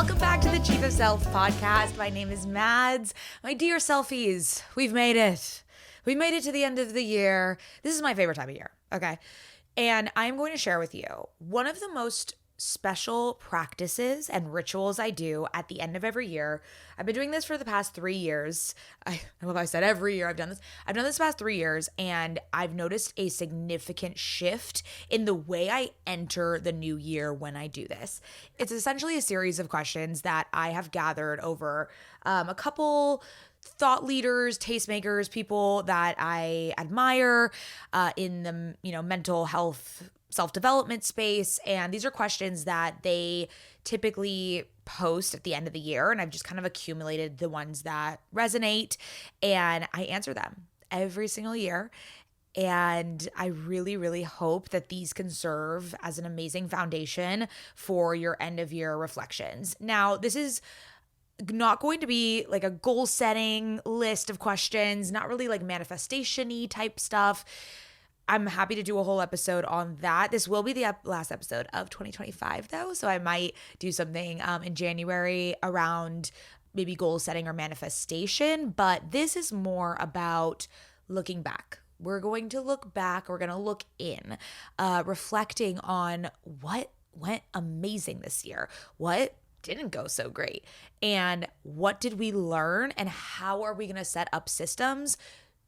Welcome back to the Chief of Self podcast. My name is Mads. My dear selfies, we've made it. We made it to the end of the year. This is my favorite time of year, okay? And I'm going to share with you one of the most special practices and rituals I do at the end of every year. I've been doing this for the past 3 years. I love how I said every year I've done this. I've done this past 3 years, and I've noticed a significant shift in the way I enter the new year when I do this. It's essentially a series of questions that I have gathered over a couple thought leaders, tastemakers, people that I admire in the mental health self-development space. And these are questions that they typically post at the end of the year. And I've just kind of accumulated the ones that resonate, and I answer them every single year. And I really, really hope that these can serve as an amazing foundation for your end of year reflections. Now, this is not going to be like a goal setting list of questions, not really like manifestation-y type stuff. I'm happy to do a whole episode on that. This will be the last episode of 2025 though, so I might do something in January around maybe goal setting or manifestation, but this is more about looking back. We're going to look back, we're going to look in, reflecting on what went amazing this year, what didn't go so great, and what did we learn, and how are we going to set up systems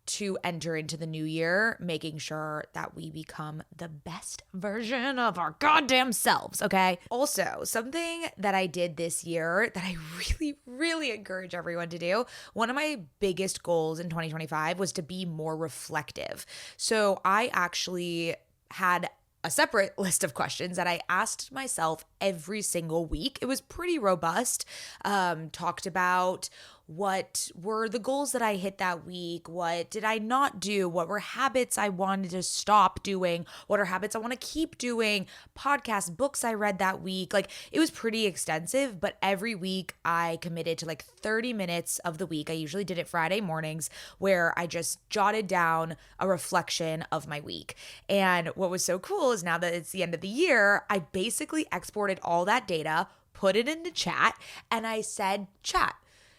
to enter into the new year, making sure that we become the best version of our goddamn selves, okay? Also, something that I did this year that I really, really encourage everyone to do, one of my biggest goals in 2025 was to be more reflective. So I actually had a separate list of questions that I asked myself every single week. It was pretty robust. Talked about what were the goals that I hit that week? What did I not do? What were habits I wanted to stop doing? What are habits I want to keep doing? Podcasts, books I read that week. Like, it was pretty extensive, but every week I committed to like 30 minutes of the week. I usually did it Friday mornings, where I just jotted down a reflection of my week. And what was so cool is now that it's the end of the year, I basically exported all that data, put it into chat, and I said, chat,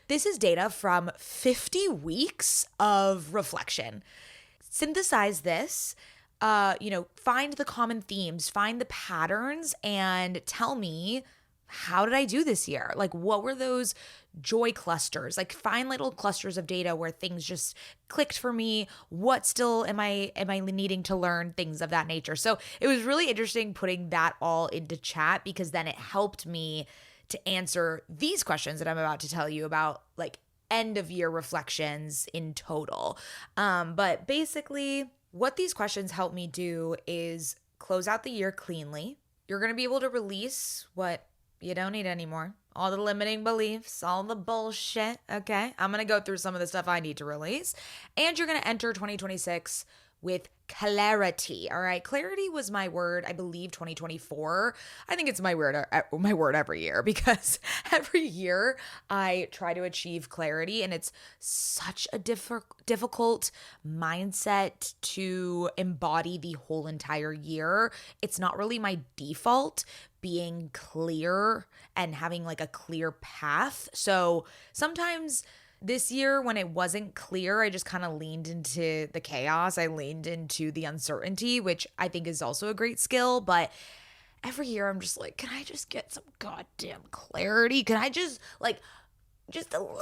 this is data from 50 weeks of reflection. Synthesize this, find the common themes, find the patterns, and tell me, how did I do this year? Like, what were those joy clusters? Like, find little clusters of data where things just clicked for me. What still am I needing to learn? Things of that nature. So it was really interesting putting that all into chat, because then it helped me to answer these questions that I'm about to tell you about, like end of year reflections in total. But basically, what these questions help me do is close out the year cleanly. You're going to be able to release what you don't need anymore. All the limiting beliefs, all the bullshit, okay? I'm going to go through some of the stuff I need to release. And you're going to enter 2026 with clarity, all right? Clarity was my word, I believe, 2024. I think it's my word every year, because every year I try to achieve clarity, and it's such a difficult mindset to embody the whole entire year. It's not really my default, being clear and having like a clear path. So sometimes this year, when it wasn't clear, I just kind of leaned into the chaos. I leaned into the uncertainty, which I think is also a great skill. But every year I'm just like, can I just get some goddamn clarity? Can I just a little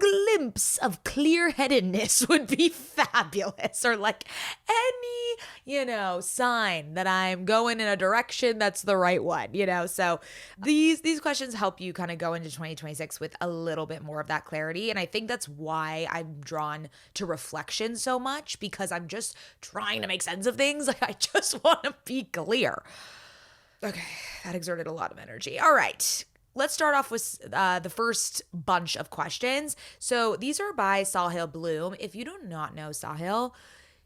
glimpse of clear-headedness would be fabulous, or like any, sign that I'm going in a direction that's the right one, So these questions help you kind of go into 2026 with a little bit more of that clarity. And I think that's why I'm drawn to reflection so much, because I'm just trying to make sense of things. Like, I just want to be clear. Okay, that exerted a lot of energy. All right. Let's start off with the first bunch of questions. So these are by Sahil Bloom. If you do not know Sahil,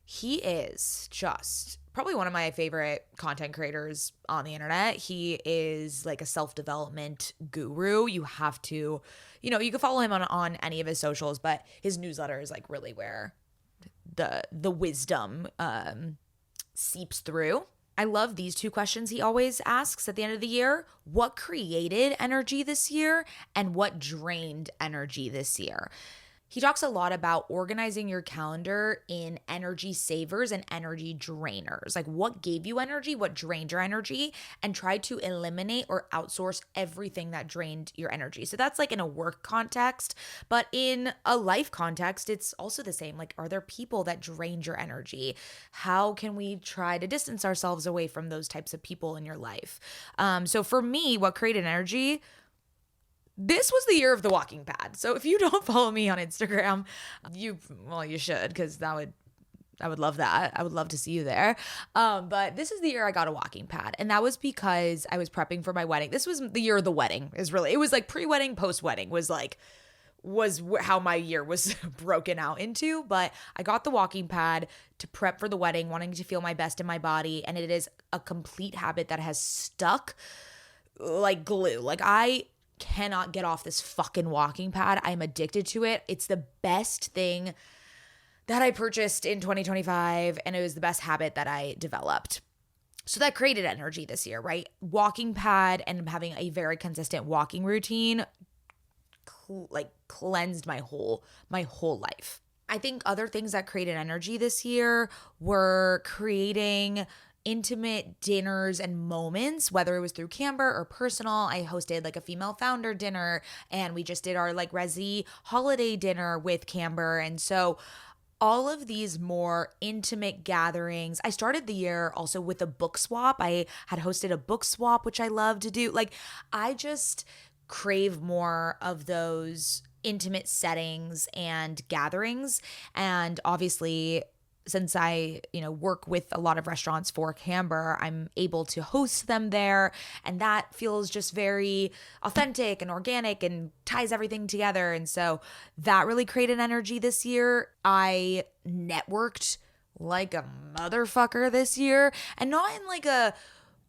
he is just probably one of my favorite content creators on the internet. He is like a self-development guru. You have to, you can follow him on any of his socials, but his newsletter is like really where the wisdom seeps through. I love these two questions he always asks at the end of the year. What created energy this year and what drained energy this year? He talks a lot about organizing your calendar in energy savers and energy drainers. Like what gave you energy, what drained your energy, and try to eliminate or outsource everything that drained your energy. So that's like in a work context, but in a life context, it's also the same. Like, are there people that drained your energy? How can we try to distance ourselves away from those types of people in your life? So for me, what created energy? This was the year of the walking pad. So if you don't follow me on Instagram, you should, because I would love that. I would love to see you there. But this is the year I got a walking pad. And that was because I was prepping for my wedding. This was the year of the wedding it was like pre-wedding, post-wedding was how my year was broken out into. But I got the walking pad to prep for the wedding, wanting to feel my best in my body. And it is a complete habit that has stuck like glue. Like I cannot get off this fucking walking pad. I'm addicted to it. It's the best thing that I purchased in 2025, and it was the best habit that I developed. So that created energy this year, right? Walking pad and having a very consistent walking routine cleansed my whole life. I think other things that created energy this year were creating intimate dinners and moments, whether it was through Camber or personal. I hosted like a female founder dinner, and we just did our like Resi holiday dinner with Camber. And so all of these more intimate gatherings. I started the year also with a book swap. I had hosted a book swap, which I love to do. Like I just crave more of those intimate settings and gatherings. And obviously, since I, work with a lot of restaurants for Camber, I'm able to host them there. And that feels just very authentic and organic and ties everything together. And so that really created energy this year. I networked like a motherfucker this year, and not in like a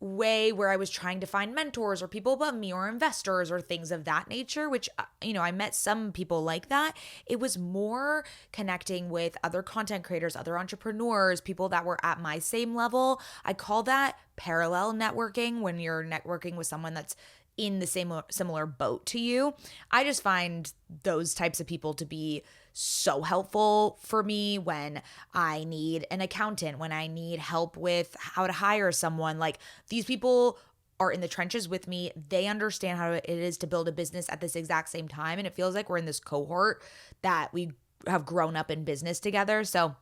way where I was trying to find mentors or people above me or investors or things of that nature, which, I met some people like that. It was more connecting with other content creators, other entrepreneurs, people that were at my same level. I call that parallel networking, when you're networking with someone that's in the similar boat to you. I just find those types of people to be so helpful for me when I need an accountant, when I need help with how to hire someone. Like these people are in the trenches with me. They understand how it is to build a business at this exact same time. And it feels like we're in this cohort that we have grown up in business together. So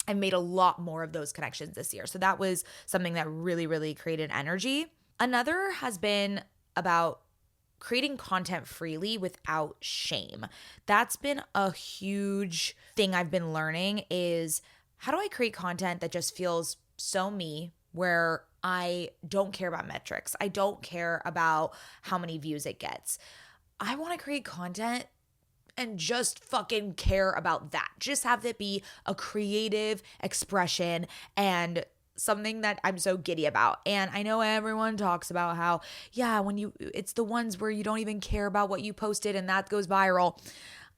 I made a lot more of those connections this year. So that was something that really, really created energy. Another has been about creating content freely without shame. That's been a huge thing I've been learning, is how do I create content that just feels so me, where I don't care about metrics. I don't care about how many views it gets. I want to create content and just fucking care about that. Just have it be a creative expression and something that I'm so giddy about. And I know everyone talks about how, it's the ones where you don't even care about what you posted and that goes viral.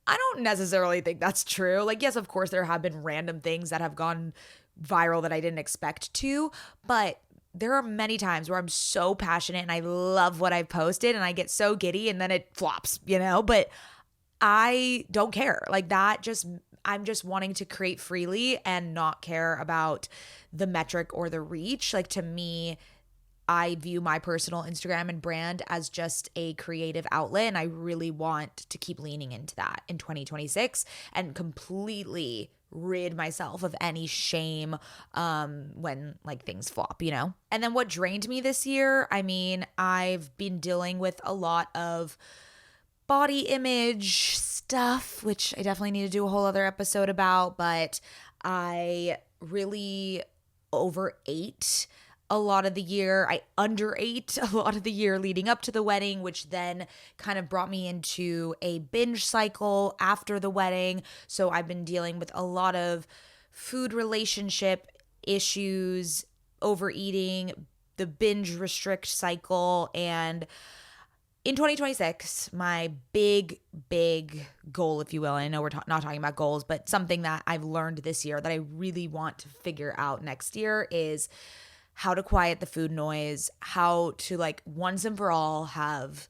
I don't necessarily think that's true. Like, yes, of course, there have been random things that have gone viral that I didn't expect to, but there are many times where I'm so passionate and I love what I've posted and I get so giddy and then it flops, but I don't care. Like I'm just wanting to create freely and not care about the metric or the reach. Like to me, I view my personal Instagram and brand as just a creative outlet, and I really want to keep leaning into that in 2026 and completely rid myself of any shame when like things flop, And then what drained me this year, I've been dealing with a lot of body image stuff, which I definitely need to do a whole other episode about, but I really overate a lot of the year. I underate a lot of the year leading up to the wedding, which then kind of brought me into a binge cycle after the wedding. So I've been dealing with a lot of food relationship issues, overeating, the binge restrict cycle, and in 2026, my big goal, if you will, and I know we're not talking about goals, but something that I've learned this year that I really want to figure out next year is how to quiet the food noise, how to like once and for all have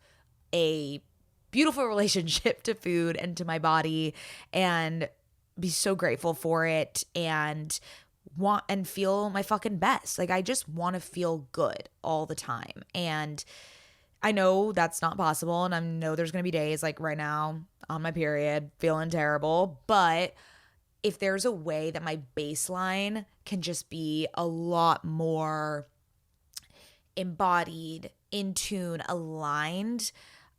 a beautiful relationship to food and to my body and be so grateful for it and want and feel my fucking best. Like I just want to feel good all the time. And I know that's not possible. And I know there's going to be days like right now on my period feeling terrible. But if there's a way that my baseline can just be a lot more embodied, in tune, aligned,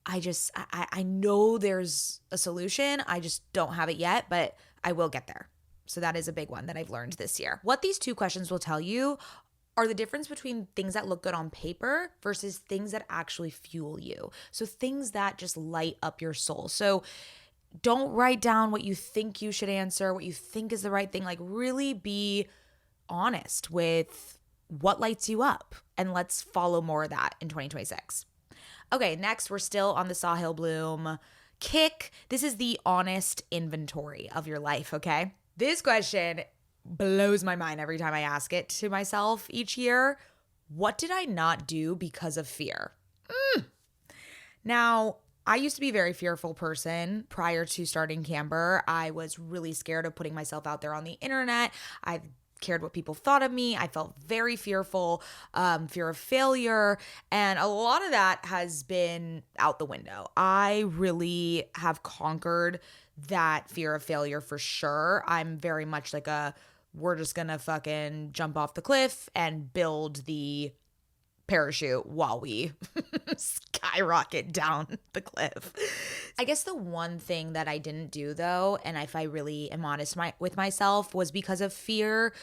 I know there's a solution. I just don't have it yet, but I will get there. So that is a big one that I've learned this year. What these two questions will tell you are the difference between things that look good on paper versus things that actually fuel you. So things that just light up your soul. So don't write down what you think you should answer, what you think is the right thing. Like really be honest with what lights you up. And let's follow more of that in 2026. Okay, next, we're still on the Sahil Bloom kick. This is the honest inventory of your life, okay? This question blows my mind every time I ask it to myself each year. What did I not do because of fear? Now, I used to be a very fearful person prior to starting Camber. I was really scared of putting myself out there on the internet. I cared what people thought of me. I felt very fearful, fear of failure. And a lot of that has been out the window. I really have conquered that fear of failure for sure. I'm very much like we're just gonna fucking jump off the cliff and build the parachute while we skyrocket down the cliff. I guess the one thing that I didn't do though, and if I really am honest with myself, was because of fear,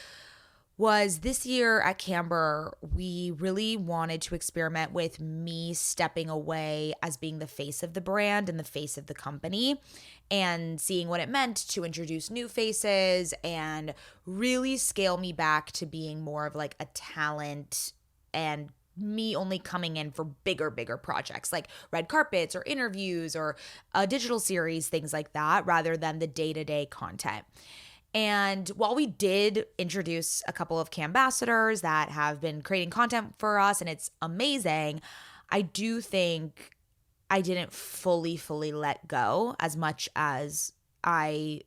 was this year at Camber, we really wanted to experiment with me stepping away as being the face of the brand and the face of the company and seeing what it meant to introduce new faces and really scale me back to being more of like a talent and me only coming in for bigger projects like red carpets or interviews or a digital series, things like that, rather than the day-to-day content. And while we did introduce a couple of Cambassadors that have been creating content for us and it's amazing, I do think I didn't fully let go as much as I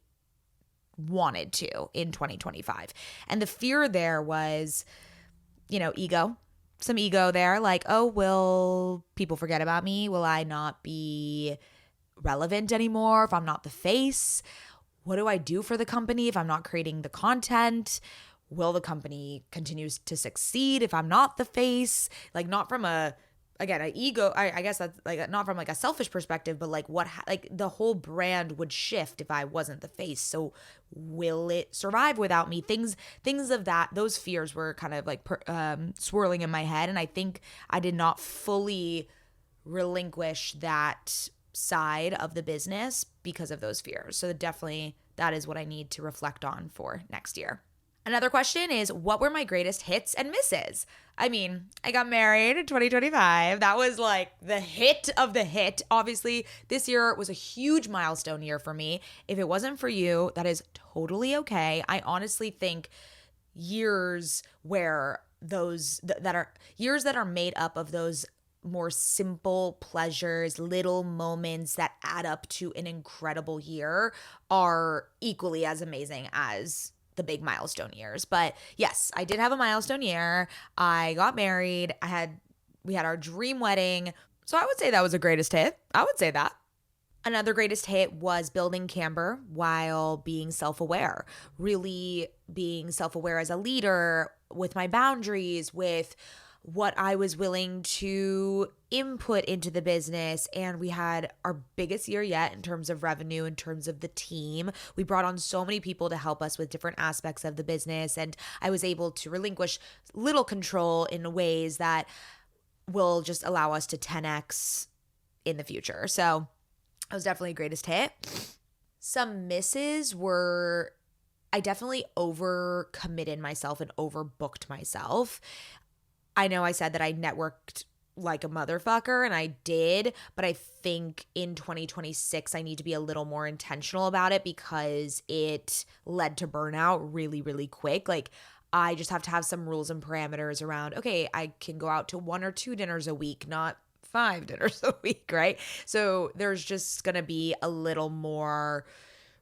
wanted to in 2025. And the fear there was, ego. Some ego there, like, oh, will people forget about me? Will I not be relevant anymore if I'm not the face? What do I do for the company if I'm not creating the content? Will the company continue to succeed if I'm not the face? Like, not from an ego, I guess that's like not from like a selfish perspective, but like the whole brand would shift if I wasn't the face. So will it survive without me? Things of that, those fears were kind of like swirling in my head. And I think I did not fully relinquish that side of the business because of those fears. So definitely that is what I need to reflect on for next year. Another question is, what were my greatest hits and misses? I mean, I got married in 2025. That was like the hit of the hit. Obviously, this year was a huge milestone year for me. If it wasn't for you, that is totally okay. I honestly think years where years that are made up of those more simple pleasures, little moments that add up to an incredible year are equally as amazing as the big milestone years. But yes, I did have a milestone year. I got married. We had our dream wedding. So I would say that was a greatest hit. I would say that. Another greatest hit was building Camber while being self-aware, really being self-aware as a leader with my boundaries, with what I was willing to input into the business. And we had our biggest year yet in terms of revenue, in terms of the team. We brought on so many people to help us with different aspects of the business. And I was able to relinquish little control in ways that will just allow us to 10x in the future. So that was definitely a greatest hit. Some misses were, I definitely overcommitted myself and overbooked myself. I know I said that I networked like a motherfucker, and I did, but I think in 2026, I need to be a little more intentional about it because it led to burnout really quick. Like, I just have to have some rules and parameters around, okay, I can go out to 1 or 2 dinners a week, not 5 dinners a week, right? So there's just going to be a little more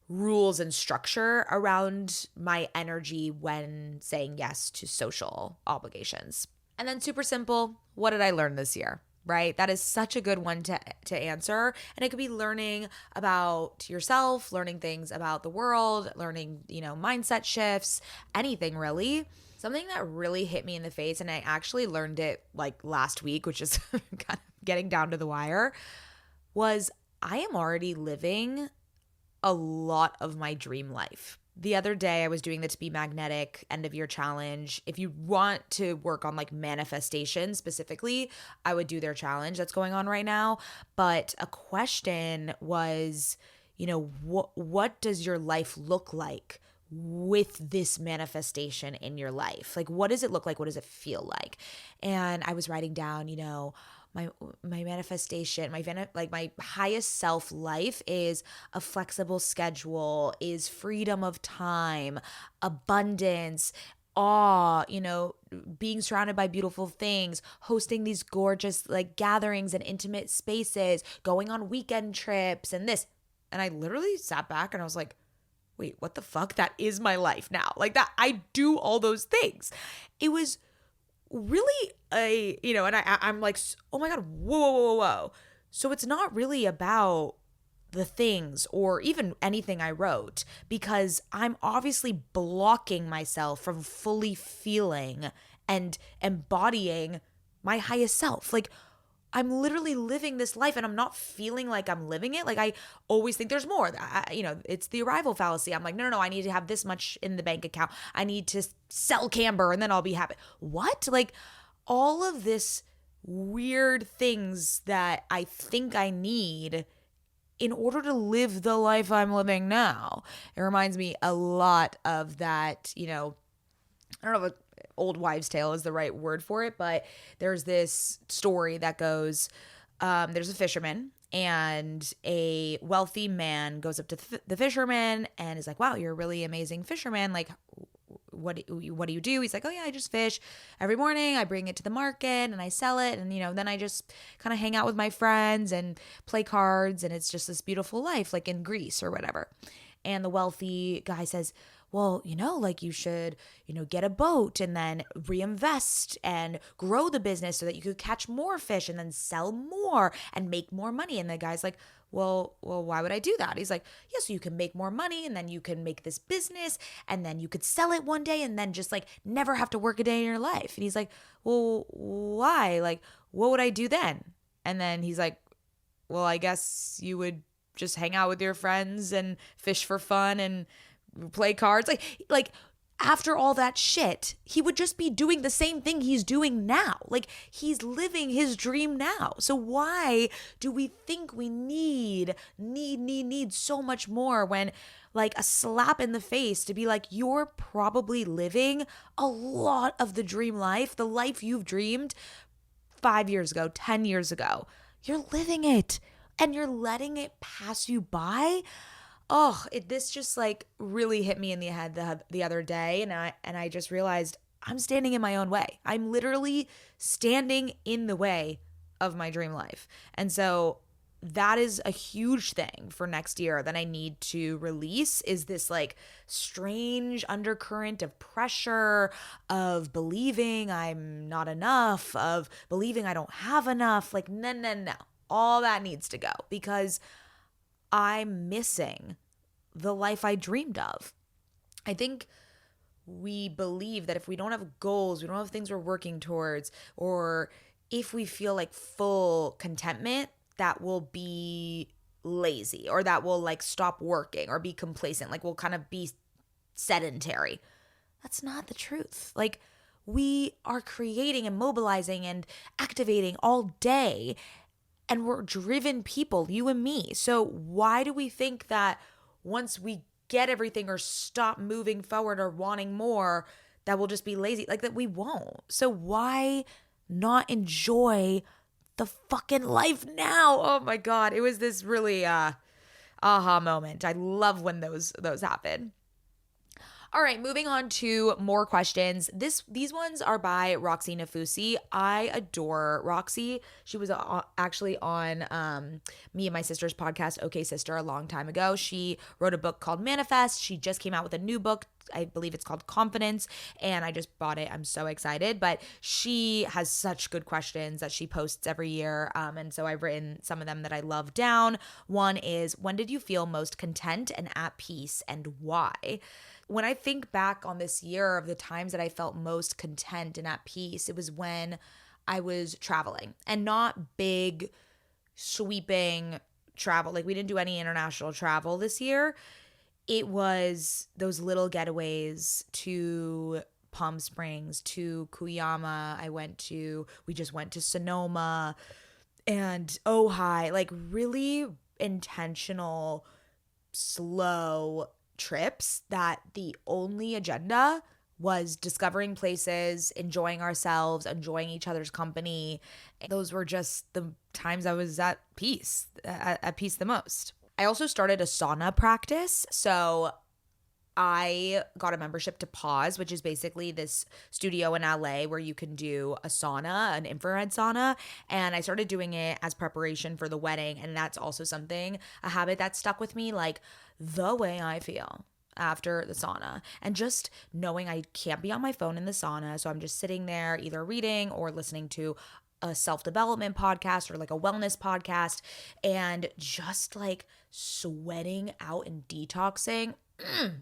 rules and structure around my energy when saying yes to social obligations. And then super simple, what did I learn this year? Right? That is such a good one to answer. And it could be learning about yourself, learning things about the world, learning, mindset shifts, anything really. Something that really hit me in the face, and I actually learned it like last week, which is kind of getting down to the wire, was I am already living a lot of my dream life. The other day I was doing the To Be Magnetic end of year challenge. If you want to work on like manifestation specifically, I would do their challenge that's going on right now. But a question was, what does your life look like with this manifestation in your life? Like, what does it look like? What does it feel like? And I was writing down, my manifestation, my highest self life is a flexible schedule, is freedom of time, abundance, awe, being surrounded by beautiful things, hosting these gorgeous like gatherings and intimate spaces, going on weekend trips and this. And I literally sat back and I was like, wait, what the fuck? That is my life now. Like that, I do all those things. It was really and I'm like, oh my God, whoa. So it's not really about the things or even anything I wrote, because I'm obviously blocking myself from fully feeling and embodying my highest self. Like, I'm literally living this life and I'm not feeling like I'm living it. Like, I always think there's more. It's the arrival fallacy. I'm like, no, I need to have this much in the bank account. I need to sell Camber and then I'll be happy. What? Like, all of this weird things that I think I need in order to live the life I'm living now. It reminds me a lot of that, I don't know if old wives' tale is the right word for it, but there's this story that goes, there's a fisherman and a wealthy man goes up to the fisherman and is like, wow, you're a really amazing fisherman. Like, what do you do? He's like, oh yeah, I just fish every morning. I bring it to the market and I sell it. And, then I just kind of hang out with my friends and play cards. And it's just this beautiful life, like in Greece or whatever. And the wealthy guy says, well, like you should, get a boat and then reinvest and grow the business so that you could catch more fish and then sell more and make more money. And the guy's like, well, why would I do that? He's like, yeah, so you can make more money and then you can make this business and then you could sell it one day and then just like never have to work a day in your life. And he's like, well, why? Like, what would I do then? And then he's like, well, I guess you would just hang out with your friends and fish for fun and play cards. Like after all that shit, he would just be doing the same thing he's doing now. Like, he's living his dream now. So why do we think we need so much more when like a slap in the face to be like, you're probably living a lot of the dream life, the life you've dreamed 5 years ago, 10 years ago. You're living it and you're letting it pass you by. Oh, this just like really hit me in the head the other day. And I just realized I'm standing in my own way. I'm literally standing in the way of my dream life. And so that is a huge thing for next year that I need to release, is this like strange undercurrent of pressure, of believing I'm not enough, of believing I don't have enough. Like, no. All that needs to go, because I'm missing the life I dreamed of. I think we believe that if we don't have goals, we don't have things we're working towards, or if we feel like full contentment, that will be lazy, or that will like stop working or be complacent, like we'll kind of be sedentary. That's not the truth. Like, we are creating and mobilizing and activating all day, and we're driven people, you and me. So why do we think that once we get everything or stop moving forward or wanting more, that we'll just be lazy? Like, that we won't. So why not enjoy the fucking life now? Oh my God. It was this really aha moment. I love when those happen. All right, moving on to more questions. These ones are by Roxie Nafousi. I adore Roxie. She was actually on me and my sister's podcast, Okay Sister, a long time ago. She wrote a book called Manifest. She just came out with a new book. I believe it's called Confidence, and I just bought it. I'm so excited. But she has such good questions that she posts every year. And so I've written some of them that I love down. One is, when did you feel most content and at peace, and why? When I think back on this year of the times that I felt most content and at peace, it was when I was traveling, and not big, sweeping travel. Like, we didn't do any international travel this year. It was those little getaways to Palm Springs, to Kuyama. We just went to Sonoma and Ojai, like really intentional, slow trips that the only agenda was discovering places, enjoying ourselves, enjoying each other's company. Those were just the times I was at peace the most. I also started a sauna practice. So I got a membership to Pause, which is basically this studio in LA where you can do a sauna, an infrared sauna. And I started doing it as preparation for the wedding. And that's also a habit that stuck with me, like the way I feel after the sauna, and just knowing I can't be on my phone in the sauna. So I'm just sitting there either reading or listening to a self-development podcast or like a wellness podcast, and just like sweating out and detoxing.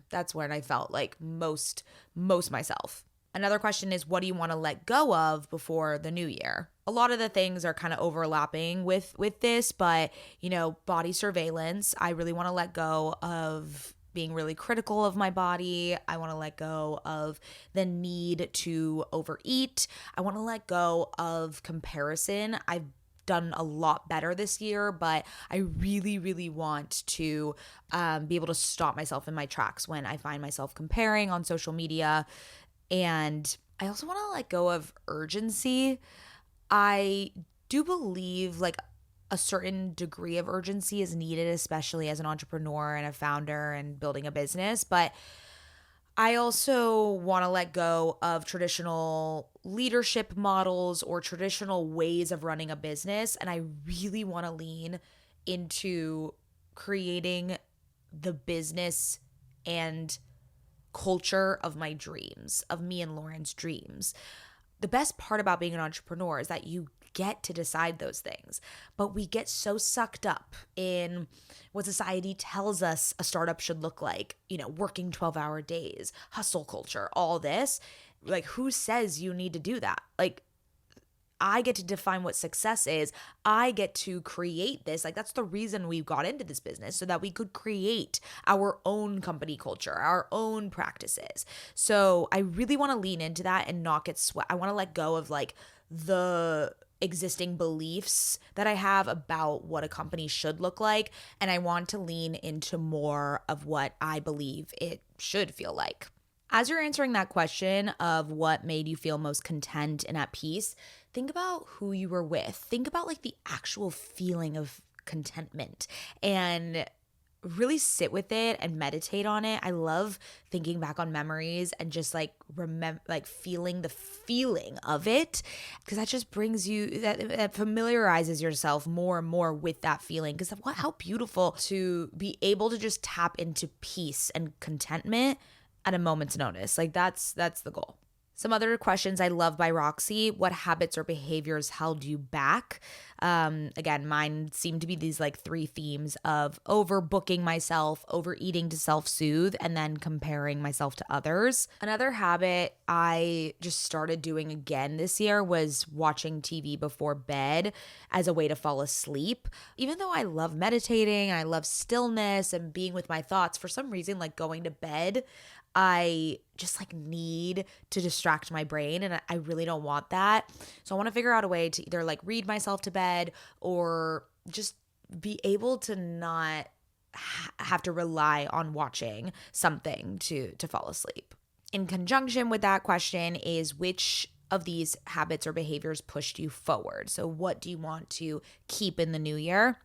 That's when I felt like most myself. Another question is, what do you want to let go of before the new year? A lot of the things are kind of overlapping with this, but body surveillance. I really want to let go of being really critical of my body. I want to let go of the need to overeat. I want to let go of comparison. I've done a lot better this year, but I really, really want to be able to stop myself in my tracks when I find myself comparing on social media. And I also want to let go of urgency. I do believe like a certain degree of urgency is needed, especially as an entrepreneur and a founder and building a business. But I also want to let go of traditional leadership models or traditional ways of running a business. And I really want to lean into creating the business and culture of my dreams, of me and Lauren's dreams. The best part about being an entrepreneur is that you get to decide those things, but we get so sucked up in what society tells us a startup should look like, working 12-hour days, hustle culture, all this. Like, who says you need to do that? Like, I get to define what success is. I get to create this. Like, that's the reason we got into this business, so that we could create our own company culture, our own practices. So I really want to lean into that and not get swept. I want to let go of like the existing beliefs that I have about what a company should look like. And I want to lean into more of what I believe it should feel like. As you're answering that question of what made you feel most content and at peace, think about who you were with. Think about like the actual feeling of contentment and really sit with it and meditate on it. I love thinking back on memories and just like feeling the feeling of it, because that just brings you, that familiarizes yourself more and more with that feeling. Because how beautiful to be able to just tap into peace and contentment at a moment's notice. Like that's the goal. Some other questions I love by Roxie. What habits or behaviors held you back? Again, mine seem to be these like three themes of overbooking myself, overeating to self-soothe, and then comparing myself to others. Another habit I just started doing again this year was watching TV before bed as a way to fall asleep. Even though I love meditating and I love stillness and being with my thoughts, for some reason, like going to bed, I just like need to distract my brain, and I really don't want that. So I want to figure out a way to either like read myself to bed or just be able to not have to rely on watching something to fall asleep. In conjunction with that question is, which of these habits or behaviors pushed you forward? So what do you want to keep in the new year?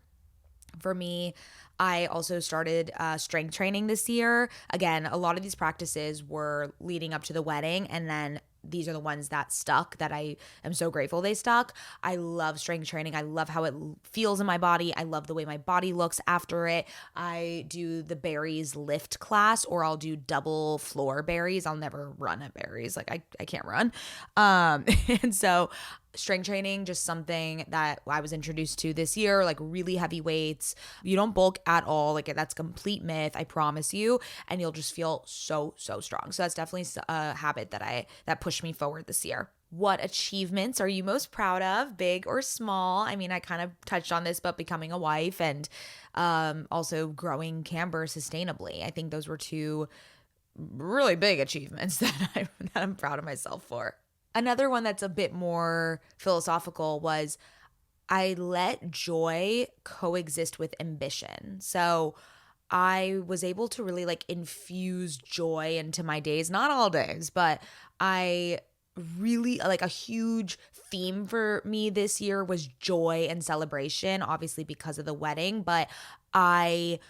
For me, I also started strength training this year. Again, a lot of these practices were leading up to the wedding, and then these are the ones that stuck that I am so grateful they stuck. I love strength training. I love how it feels in my body. I love the way my body looks after it. I do the berries lift class, or I'll do double floor berries. I'll never run at berries. Like I can't run. And so strength training, just something that I was introduced to this year, like really heavy weights. You don't bulk at all. Like that's a complete myth, I promise you. And you'll just feel so strong. So that's definitely a habit that pushed me forward this year. What achievements are you most proud of, big or small? I mean, I kind of touched on this, but becoming a wife and also growing Camber sustainably. I think those were two really big achievements that I'm proud of myself for. Another one that's a bit more philosophical was I let joy coexist with ambition. So I was able to really like infuse joy into my days, not all days, but I really like a huge theme for me this year was joy and celebration, obviously because of the wedding, but I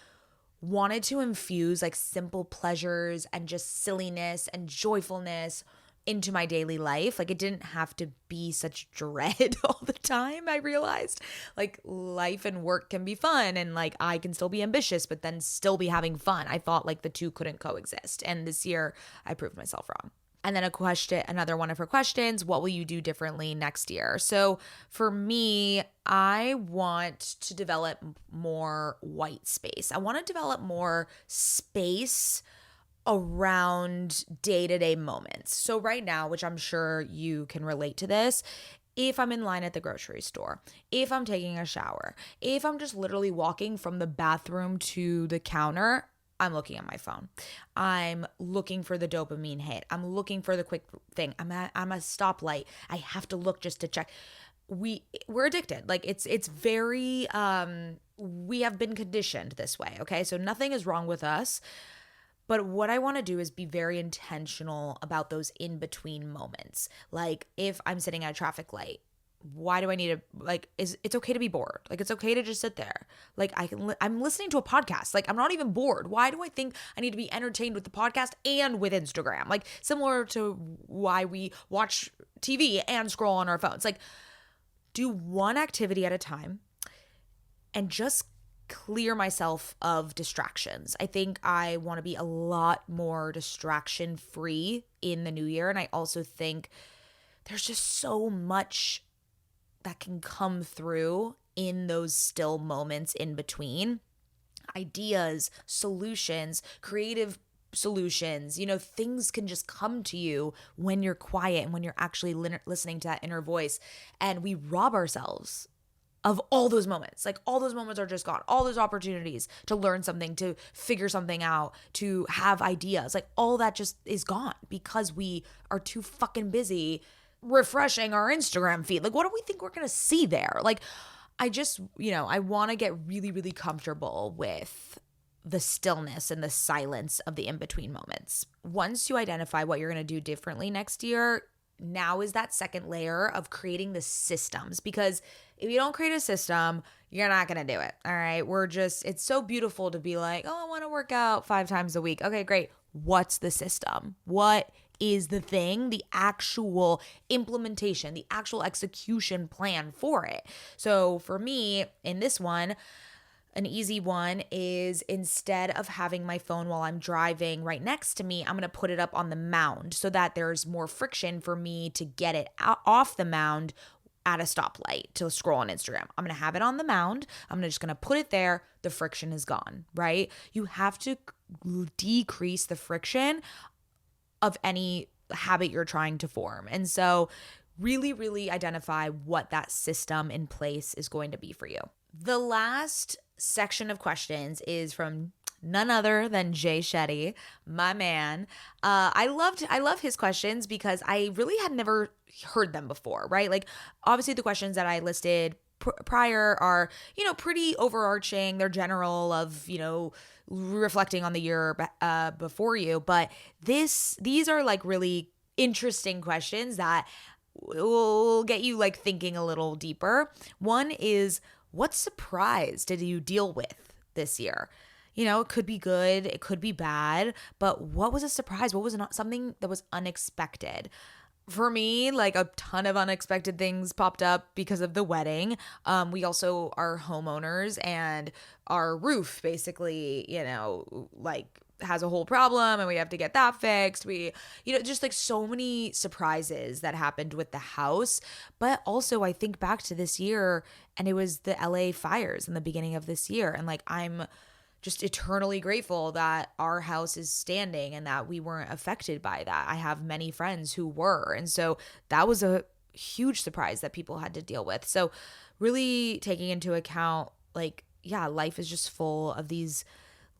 wanted to infuse like simple pleasures and just silliness and joyfulness into my daily life. Like it didn't have to be such dread all the time. I realized like life and work can be fun, and like I can still be ambitious but then still be having fun. I thought like the two couldn't coexist, and this year I proved myself wrong. And then another one of her questions, what will you do differently next year? So for me, I want to develop more white space. I want to develop more space around day-to-day moments. So right now, which I'm sure you can relate to this, if I'm in line at the grocery store, if I'm taking a shower, if I'm just literally walking from the bathroom to the counter, I'm looking at my phone. I'm looking for the dopamine hit. I'm looking for the quick thing. I'm a stoplight. I have to look just to check. We're addicted. Like it's very we have been conditioned this way, okay? So nothing is wrong with us. But what I want to do is be very intentional about those in-between moments. Like if I'm sitting at a traffic light, why do I need to it's okay to be bored. Like it's okay to just sit there. Like I'm listening to a podcast. Like I'm not even bored. Why do I think I need to be entertained with the podcast and with Instagram? Like similar to why we watch TV and scroll on our phones. Like do one activity at a time and just clear myself of distractions. I think I want to be a lot more distraction free in the new year. And I also think there's just so much that can come through in those still moments in between. Ideas, solutions, creative solutions, things can just come to you when you're quiet and when you're actually listening to that inner voice. And we rob ourselves of all those moments. Like all those moments are just gone. All those opportunities to learn something, to figure something out, to have ideas, like all that just is gone because we are too fucking busy refreshing our Instagram feed. Like what do we think we're going to see there? Like I just, I want to get really, really comfortable with the stillness and the silence of the in-between moments. Once you identify what you're going to do differently next year, now is that second layer of creating the systems, because if you don't create a system, you're not going to do it. All right. It's so beautiful to be like, oh, I want to work out 5 times a week. Okay, great. What's the system? What is the thing, the actual implementation, the actual execution plan for it? So for me in this one, an easy one is instead of having my phone while I'm driving right next to me, I'm going to put it up on the mound so that there's more friction for me to get it off the mound at a stoplight to scroll on Instagram. I'm going to have it on the mound. I'm just going to put it there. The friction is gone, right? You have to decrease the friction of any habit you're trying to form. And so really, really identify what that system in place is going to be for you. The last section of questions is from none other than Jay Shetty, my man. I love his questions because I really had never heard them before, right? Like obviously the questions that I listed prior are, pretty overarching. They're general of, reflecting on the year before you, but these are like really interesting questions that will get you like thinking a little deeper. One is, what surprise did you deal with this year? You know, it could be good, it could be bad, but what was a surprise? What was not something that was unexpected? For me, like a ton of unexpected things popped up because of the wedding. We also are homeowners, and our roof basically, like has a whole problem, and we have to get that fixed. Just like so many surprises that happened with the house. But also I think back to this year, and it was the LA fires in the beginning of this year. And like, I'm just eternally grateful that our house is standing and that we weren't affected by that. I have many friends who were. And so that was a huge surprise that people had to deal with. So really taking into account, like, yeah, life is just full of these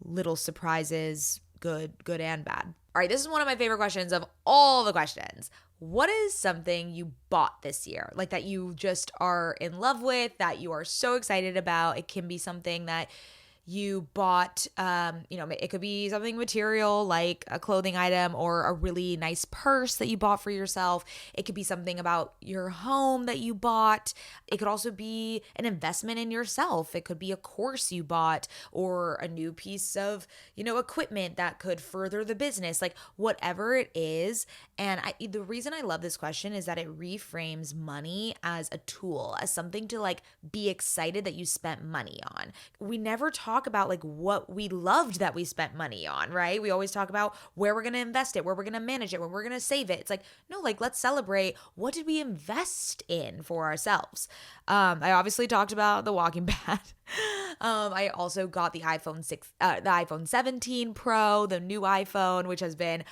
little surprises, good and bad. All right, this is one of my favorite questions of all the questions. What is something you bought this year? Like that you just are in love with, that you are so excited about? It can be something that you bought, it could be something material like a clothing item or a really nice purse that you bought for yourself. It could be something about your home that you bought. It could also be an investment in yourself. It could be a course you bought or a new piece of, equipment that could further the business, like whatever it is. And the reason I love this question is that it reframes money as a tool, as something to like be excited that you spent money on. We never talk about like what we loved that we spent money on, right? We always talk about where we're going to invest it, where we're going to manage it, where we're going to save it. It's like, no, like let's celebrate what did we invest in for ourselves. I obviously talked about the walking pad. I also got the iPhone 17 Pro, the new iPhone, which has been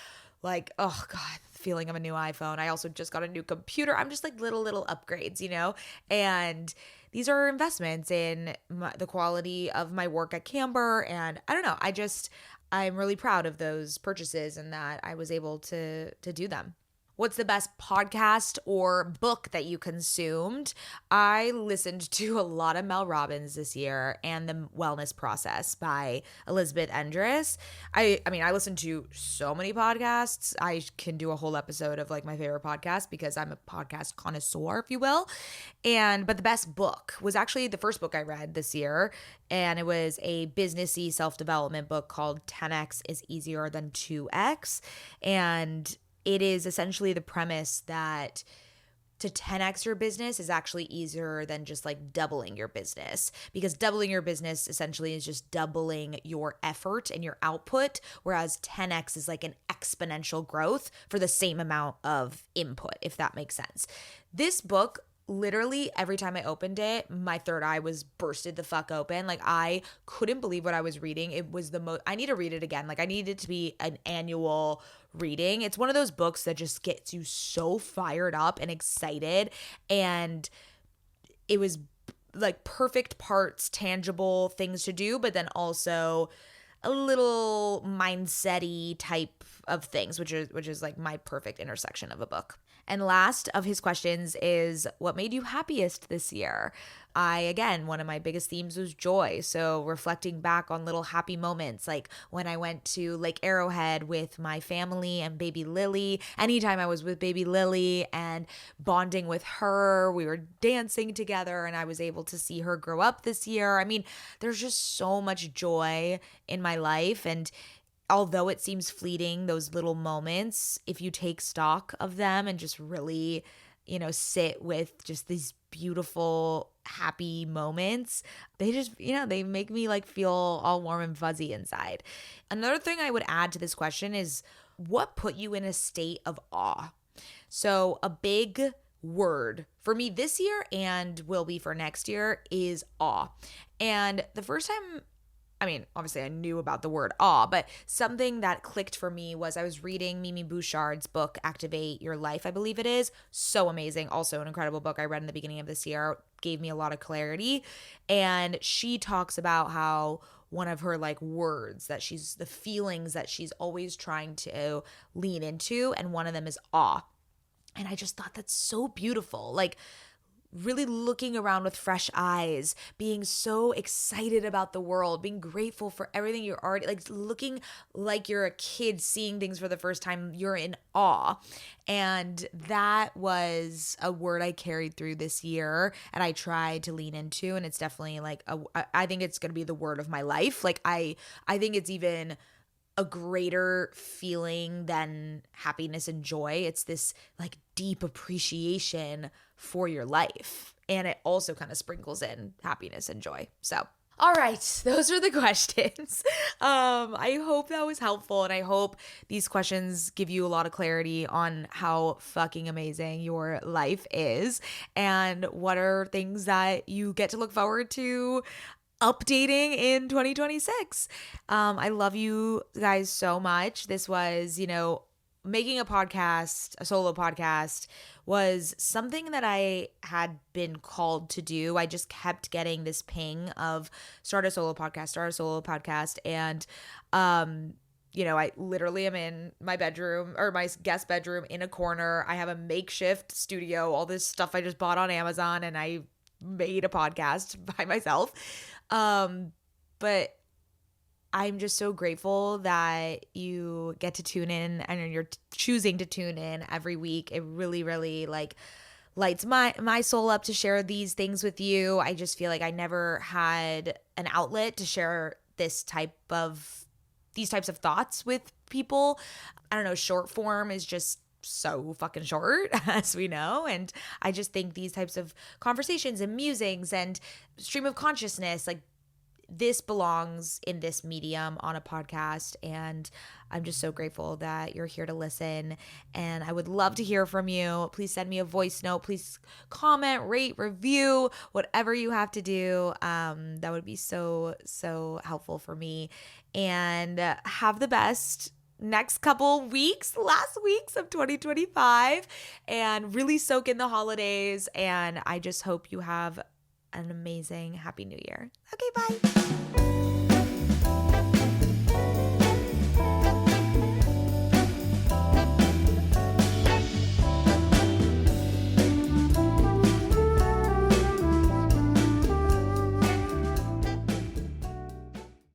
like, oh God, the feeling of a new iPhone. I also just got a new computer. I'm just like little upgrades, and these are investments in the quality of my work at Camber. And I don't know, I'm really proud of those purchases and that I was able to do them. What's the best podcast or book that you consumed? I listened to a lot of Mel Robbins this year and The Wellness Process by Elizabeth Endres. I listened to so many podcasts. I can do a whole episode of like my favorite podcast because I'm a podcast connoisseur, if you will. But the best book was actually the first book I read this year. And it was a businessy self-development book called 10X is Easier Than 2X. And it is essentially the premise that to 10x your business is actually easier than just like doubling your business, because doubling your business essentially is just doubling your effort and your output, whereas 10x is like an exponential growth for the same amount of input, if that makes sense. This book, literally every time I opened it, my third eye was bursted the fuck open. Like I couldn't believe what I was reading. It was I need to read it again. Like I need it to be an annual reading. It's one of those books that just gets you so fired up and excited. And it was like perfect parts, tangible things to do, but then also a little mindset-y type of things, which is like my perfect intersection of a book. And last of his questions is, what made you happiest this year? One of my biggest themes was joy. So reflecting back on little happy moments, like when I went to Lake Arrowhead with my family and baby Lily, anytime I was with baby Lily and bonding with her, we were dancing together and I was able to see her grow up this year. I mean, there's just so much joy in my life. And although it seems fleeting, those little moments, if you take stock of them and just really, sit with just these beautiful, happy moments, they just, they make me like feel all warm and fuzzy inside. Another thing I would add to this question is, what put you in a state of awe? So a big word for me this year and will be for next year is awe. And the first time, obviously I knew about the word awe, but something that clicked for me was I was reading Mimi Bouchard's book, Activate Your Life, I believe it is. So amazing. Also an incredible book I read in the beginning of this year. Gave me a lot of clarity. And she talks about how one of her like words that the feelings that she's always trying to lean into, and one of them is awe. And I just thought that's so beautiful. Like really looking around with fresh eyes, being so excited about the world, being grateful for everything you're already, like looking like you're a kid seeing things for the first time. You're in awe. And that was a word I carried through this year and I tried to lean into. And it's definitely like, I think it's going to be the word of my life. Like I think it's even a greater feeling than happiness and joy. It's this like deep appreciation for your life. And it also kind of sprinkles in happiness and joy. So, all right, those are the questions. I hope that was helpful. And I hope these questions give you a lot of clarity on how fucking amazing your life is and what are things that you get to look forward to updating in 2026. I love you guys so much. This was, making a podcast, a solo podcast, was something that I had been called to do. I just kept getting this ping of start a solo podcast. And, I literally am in my bedroom or my guest bedroom in a corner. I have a makeshift studio, all this stuff I just bought on Amazon, and I made a podcast by myself. But I'm just so grateful that you get to tune in and you're choosing to tune in every week. It really, really lights my soul up to share these things with you. I just feel like I never had an outlet to share these types of thoughts with people. I don't know, short form is just so fucking short, as we know. And I just think these types of conversations and musings and stream of consciousness, like this belongs in this medium on a podcast. And I'm just so grateful that you're here to listen. And I would love to hear from you. Please send me a voice note. Please comment, rate, review, whatever you have to do. That would be so, so helpful for me. And have the best next couple weeks, last weeks of 2025, and really soak in the holidays. And I just hope you have an amazing happy new year. Okay, bye.